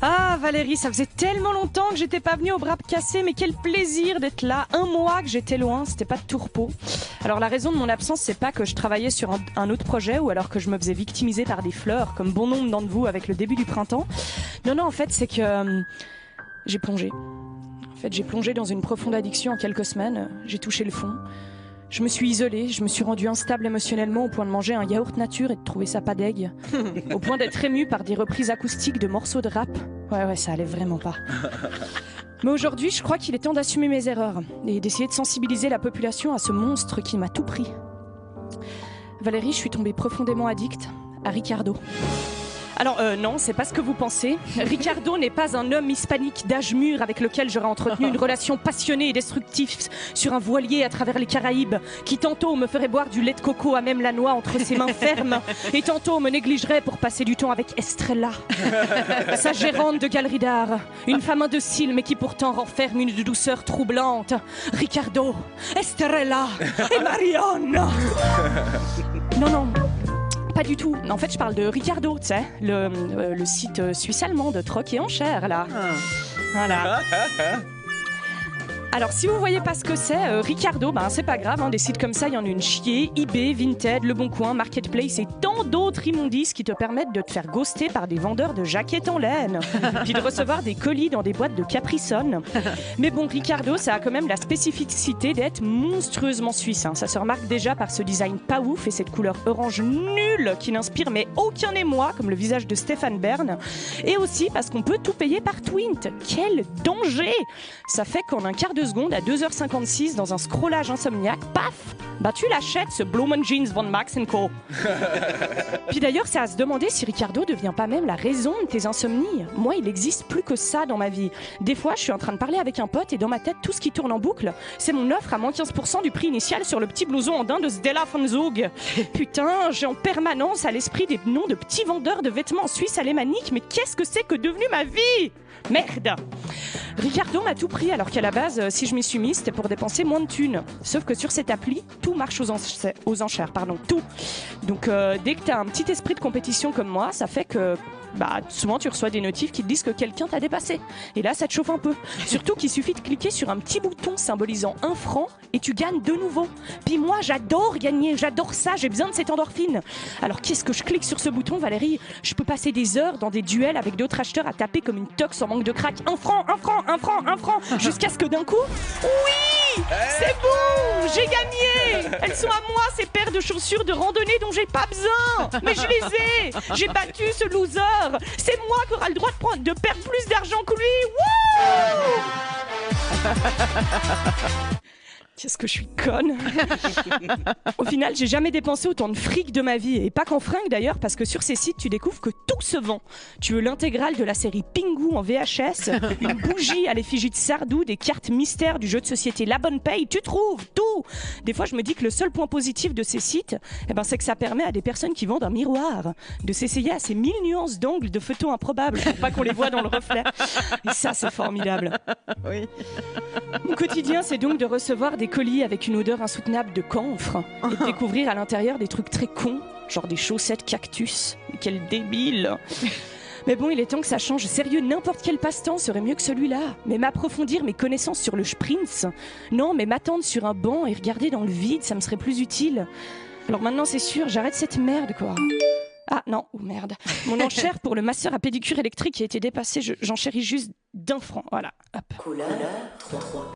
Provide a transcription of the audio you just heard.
Ah Valérie, ça faisait tellement longtemps que j'étais pas venue au bras cassé, mais quel plaisir d'être là. 1 mois que j'étais loin, c'était pas de tout repos. Alors la raison de mon absence, c'est pas que je travaillais sur un autre projet ou alors que je me faisais victimiser par des fleurs, comme bon nombre d'entre vous avec le début du printemps. Non, en fait, c'est que j'ai plongé. En fait, j'ai plongé dans une profonde addiction en quelques semaines. J'ai touché le fond. Je me suis isolée, je me suis rendue instable émotionnellement au point de manger un yaourt nature et de trouver ça pas deg. Au point d'être émue par des reprises acoustiques de morceaux de rap. Ouais, ça allait vraiment pas. Mais aujourd'hui, je crois qu'il est temps d'assumer mes erreurs et d'essayer de sensibiliser la population à ce monstre qui m'a tout pris. Valérie, je suis tombée profondément addicte à Ricardo. Alors non, c'est pas ce que vous pensez. Ricardo n'est pas un homme hispanique d'âge mûr avec lequel j'aurais entretenu une relation passionnée et destructive sur un voilier à travers les Caraïbes, qui tantôt me ferait boire du lait de coco à même la noix entre ses mains fermes, et tantôt me négligerait pour passer du temps avec Estrella, sa gérante de galerie d'art, une femme indocile mais qui pourtant renferme une douceur troublante. Ricardo, Estrella et Marion. Non. Pas du tout. En fait, je parle de Ricardo, tu sais, le site suisse-allemand de troc et enchères, là. Voilà. Alors, si vous voyez pas ce que c'est, Ricardo, c'est pas grave, des sites comme ça, il y en a une chier, eBay, Vinted, Le Bon Coin, Marketplace et tant d'autres immondices qui te permettent de te faire ghoster par des vendeurs de jaquettes en laine, puis de recevoir des colis dans des boîtes de Capri-Sun. Mais bon, Ricardo, ça a quand même la spécificité d'être monstrueusement suisse. Ça se remarque déjà par ce design pas ouf et cette couleur orange nulle qui n'inspire mais aucun émoi, comme le visage de Stéphane Bern. Et aussi parce qu'on peut tout payer par Twint. Quel danger! Ça fait qu'en un quart de seconde, à 2h56, dans un scrollage insomniaque, paf, tu l'achètes, ce Blumen Jeans von Max & Co. Puis d'ailleurs, c'est à se demander si Ricardo devient pas même la raison de tes insomnies. Moi, il n'existe plus que ça dans ma vie. Des fois, je suis en train de parler avec un pote et dans ma tête, tout ce qui tourne en boucle, c'est mon offre à moins 15% du prix initial sur le petit blouson en daim de Stella von Zug. Putain, j'ai en permanence à l'esprit des noms de petits vendeurs de vêtements en Suisse alémanique, mais qu'est-ce que c'est que devenu ma vie? Merde! Ricardo m'a tout pris alors qu'à la base, si je m'y suis mis, c'était pour dépenser moins de thunes. Sauf que sur cette appli, tout marche aux enchères, tout. Donc dès que t'as un petit esprit de compétition comme moi, ça fait que souvent tu reçois des notifs qui te disent que quelqu'un t'a dépassé. Et là, ça te chauffe un peu. Surtout qu'il suffit de cliquer sur un petit bouton symbolisant 1 franc et tu gagnes de nouveau. Puis moi, j'adore gagner, j'adore ça, j'ai besoin de cette endorphine. Alors qu'est-ce que je clique sur ce bouton, Valérie? Je peux passer des heures dans des duels avec d'autres acheteurs à taper comme une tox en manque de crack. 1 franc, jusqu'à ce que d'un coup, oui, c'est bon, j'ai gagné. Elles sont à moi, ces paires de chaussures de randonnée dont j'ai pas besoin. Mais je les ai. J'ai battu ce loser. C'est moi qui aura le droit de perdre plus d'argent que lui. Wouh! Qu'est-ce que je suis conne. Au final, j'ai jamais dépensé autant de fric de ma vie. Et pas qu'en fringues d'ailleurs, parce que sur ces sites, tu découvres que tout se vend. Tu veux l'intégrale de la série Pingu en VHS, une bougie à l'effigie de Sardou, des cartes mystères du jeu de société La Bonne Paye, tu trouves tout. Des fois, je me dis que le seul point positif de ces sites, c'est que ça permet à des personnes qui vendent un miroir de s'essayer à ces 1000 nuances d'angles de photos improbables pour pas qu'on les voit dans le reflet. Et ça, c'est formidable. Oui. Mon quotidien, c'est donc de recevoir des colis avec une odeur insoutenable de camphre et de découvrir à l'intérieur des trucs très cons, genre des chaussettes cactus. Quel débile! Mais bon, il est temps que ça change. Sérieux, n'importe quel passe-temps serait mieux que celui-là. Mais m'approfondir mes connaissances sur le Sprints. Non, mais m'attendre sur un banc et regarder dans le vide, ça me serait plus utile. Alors maintenant, c'est sûr, j'arrête cette merde, quoi. Ah non, oh merde. Mon enchère pour le masseur à pédicure électrique a été dépassée. J'enchéris juste d'1 franc. Voilà. Hop. Couleur 3.